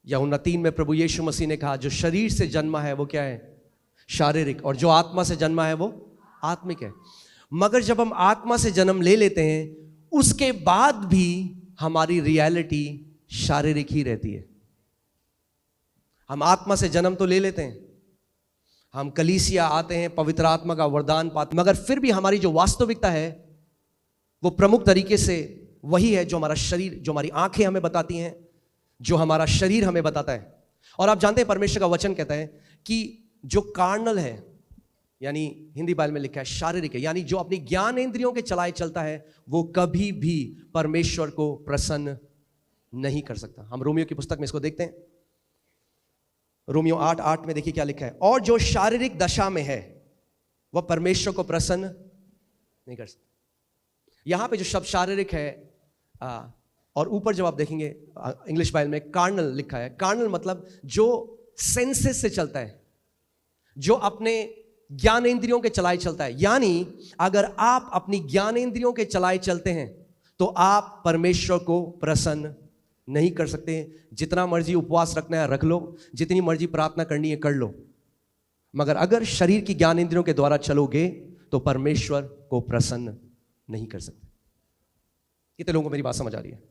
यूहन्ना 3 में प्रभु यीशु मसीह ने कहा जो शरीर से जन्मा है वो क्या है, शारीरिक, और जो आत्मा से जन्मा है वो आत्मिक है। मगर जब हम आत्मा से जन्म ले लेते हैं उसके बाद भी हमारी रियलिटी शारीरिक ही रहती है। हम आत्मा से जन्म तो ले लेते हैं, हम कलीसिया आते हैं, पवित्र आत्मा का वरदान पाते, मगर फिर भी हमारी जो वास्तविकता है वो प्रमुख तरीके से वही है जो हमारा शरीर, जो हमारी आंखें हमें बताती हैं, जो हमारा शरीर हमें बताता है। और आप जानते हैं परमेश्वर का वचन कहता है कि जो कार्नल है, यानी हिंदी बाइबल में लिखा है शारीरिक है, यानी जो अपनी ज्ञानेंद्रियों के चलाए चलता है वो कभी भी परमेश्वर को प्रसन्न नहीं कर सकता। हम रोमियो की पुस्तक में इसको देखते हैं, रोमियो 8:8 में देखिए क्या लिखा है, और जो शारीरिक दशा में है वह परमेश्वर को प्रसन्न नहीं कर सकता। यहां पे जो शब्द शारीरिक है और ऊपर जब आप देखेंगे इंग्लिश बाइबल में कार्नल लिखा है। कार्नल मतलब जो सेंसेस से चलता है, जो अपने ज्ञानेंद्रियों के चलाए चलता है। यानी अगर आप अपनी ज्ञानेंद्रियों के चलाए चलते हैं तो आप परमेश्वर को प्रसन्न नहीं कर सकते। जितना मर्जी उपवास रखना है रख लो, जितनी मर्जी प्रार्थना करनी है कर लो, मगर अगर शरीर की ज्ञानेंद्रियों के द्वारा चलोगे तो परमेश्वर को प्रसन्न नहीं कर सकते। कितने लोगों को मेरी बात समझ आ रही है?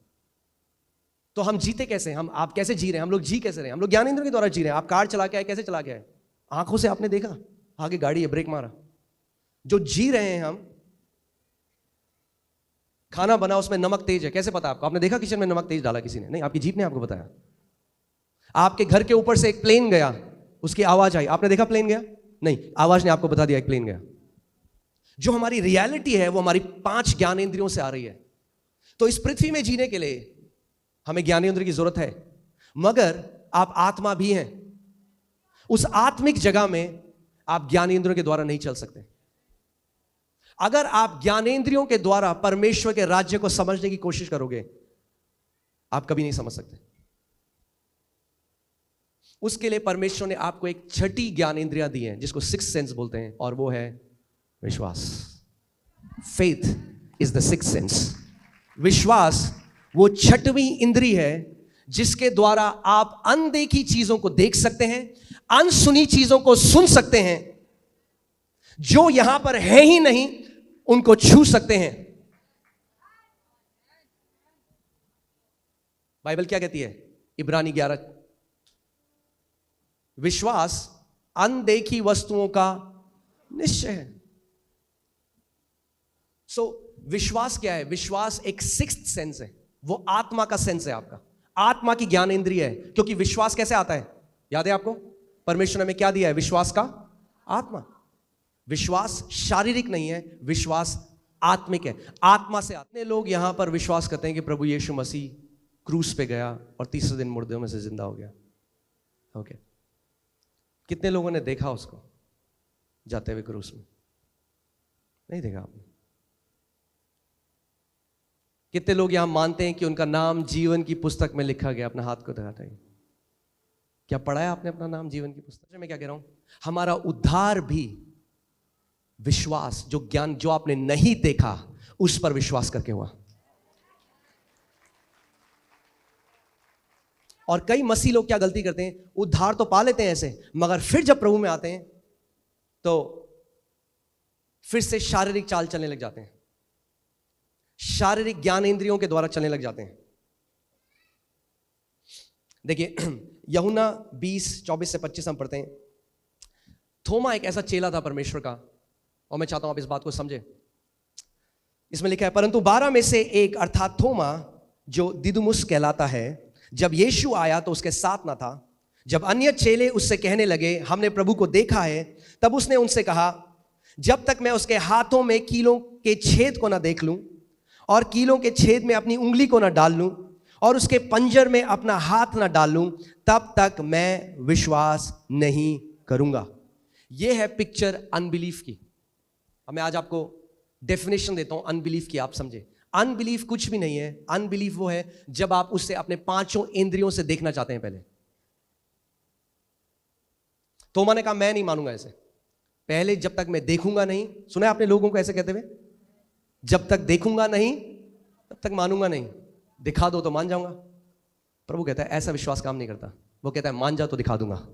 तो हम जीते कैसे, आप कैसे जी रहे हैं, हम लोग जी कैसे रहे हैं? हम लोग ज्ञानेंद्रियों के द्वारा जी रहे हैं। आप कार चला के आए, कैसे चला के आए? आंखों से आपने देखा आगे गाड़ी है, ब्रेक मारा। जो जी रहे हैं हम, खाना बना उसमें नमक तेज है, कैसे पता आपको? आपने देखा किचन में नमक तेज डाला किसी ने? नहीं, आपकी जीभ ने आपको बताया। आपके घर के ऊपर से एक प्लेन गया, उसकी आवाज आई, आपने देखा प्लेन गया? नहीं, आवाज ने आपको बता दिया एक प्लेन गया। जो हमारी रियलिटी है वो हमारी 5 ज्ञानेंद्रियों से आ रही है। तो इस पृथ्वी में जीने के लिए हमें ज्ञानेंद्रिय की जरूरत है, मगर आप आत्मा भी हैं। उस आत्मिक जगह में आप ज्ञानेंद्रियों के द्वारा नहीं चल सकते। अगर आप ज्ञानेंद्रियों के द्वारा परमेश्वर के राज्य को समझने की कोशिश करोगे, आप कभी नहीं समझ सकते। उसके लिए परमेश्वर ने आपको एक छठी ज्ञानेंद्रियां दी है जिसको 6th सेंस बोलते हैं, और वो है विश्वास। Faith is the 6th sense. विश्वास वो छठवीं इंद्री है जिसके द्वारा आप अनदेखी चीजों को देख सकते हैं, अनसुनी चीजों को सुन सकते हैं, जो यहां पर है ही नहीं उनको छू सकते हैं। बाइबल क्या कहती है? इब्रानी 11, विश्वास अनदेखी वस्तुओं का निश्चय है। विश्वास क्या है? विश्वास एक 6th सेंस है, वो आत्मा का सेंस है, आपका आत्मा की ज्ञान इंद्रिय है। क्योंकि विश्वास कैसे आता है, याद है आपको? परमेश्वर ने हमें क्या दिया है? विश्वास का आत्मा। विश्वास शारीरिक नहीं है, विश्वास आत्मिक है, आत्मा से आते लोग यहां पर विश्वास करते हैं कि प्रभु यीशु मसीह क्रूस पे गया और तीसरे दिन मुर्दों में से जिंदा हो गया। ओके, कितने लोगों ने देखा उसको जाते हुए क्रूस में? नहीं देखा आपने? कितने लोग यहां मानते हैं कि उनका नाम जीवन की पुस्तक में लिखा गया? अपना हाथ को दिखाते हैं। क्या पढ़ा है आपने अपना नाम जीवन की पुस्तक में? मैं क्या कह रहा हूं, हमारा उद्धार भी विश्वास, जो ज्ञान जो आपने नहीं देखा उस पर विश्वास करके हुआ। और कई मसीह लोग क्या गलती करते हैं, उद्धार तो पा लेते हैं ऐसे, मगर फिर जब प्रभु में आते हैं तो फिर से शारीरिक चाल चलने लग जाते हैं, शारीरिक ज्ञानेंद्रियों के द्वारा चलने लग जाते हैं। देखिए यूहन्ना 20:24 से 25 हम पढ़ते हैं। थोमा एक ऐसा चेला था परमेश्वर का, और मैं चाहता हूं आप इस बात को समझें। इसमें लिखा है, परंतु 12 में से एक अर्थात थोमा, जो दिदुमुस कहलाता है, जब यीशु आया तो उसके साथ ना था। जब अन्य चेले उससे कहने लगे हमने प्रभु को देखा है, तब उसने उनसे कहा, जब तक मैं उसके हाथों में कीलों के छेद को ना देख लूं और कीलों के छेद में अपनी उंगली को ना डाल लूं और उसके पंजर में अपना हाथ ना डाल लूं, तब तक मैं विश्वास नहीं करूंगा। यह है पिक्चर अनबिलीफ की। अब मैं आज आपको डेफिनेशन देता हूं अनबिलीफ की, आप समझे। अनबिलीफ कुछ भी नहीं है। अनबिलीफ वो है जब आप उससे अपने 5 इंद्रियों से देखना चाहते हैं। पहले तो मैंने कहा मैं नहीं मानूंगा ऐसे, पहले जब तक मैं देखूंगा नहीं। सुना है आपने लोगों को ऐसे कहते हुए, जब तक देखूंगा नहीं तब तक मानूंगा नहीं, दिखा दो तो मान जाऊंगा। प्रभु कहता है ऐसा विश्वास काम नहीं करता। वो कहता है मान जा तो दिखा दूंगा।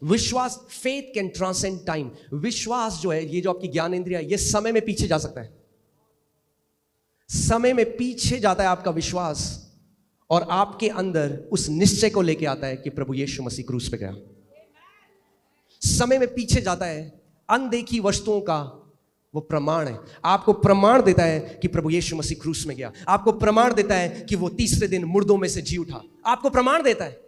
विश्वास, फेथ कैन ट्रांसेंड टाइम। विश्वास जो है, ये जो आपकी ज्ञान इंद्रिया, ये समय में पीछे जा सकता है। समय में पीछे जाता है आपका विश्वास, और आपके अंदर उस निश्चय को लेके आता है कि प्रभु यीशु मसीह क्रूस पे गया। समय में पीछे जाता है, अनदेखी वस्तुओं का वो प्रमाण है। आपको प्रमाण देता है कि प्रभु यीशु मसीह क्रूस में गया। आपको प्रमाण देता है कि वो तीसरे दिन मुर्दों में से जी उठा। आपको प्रमाण देता है।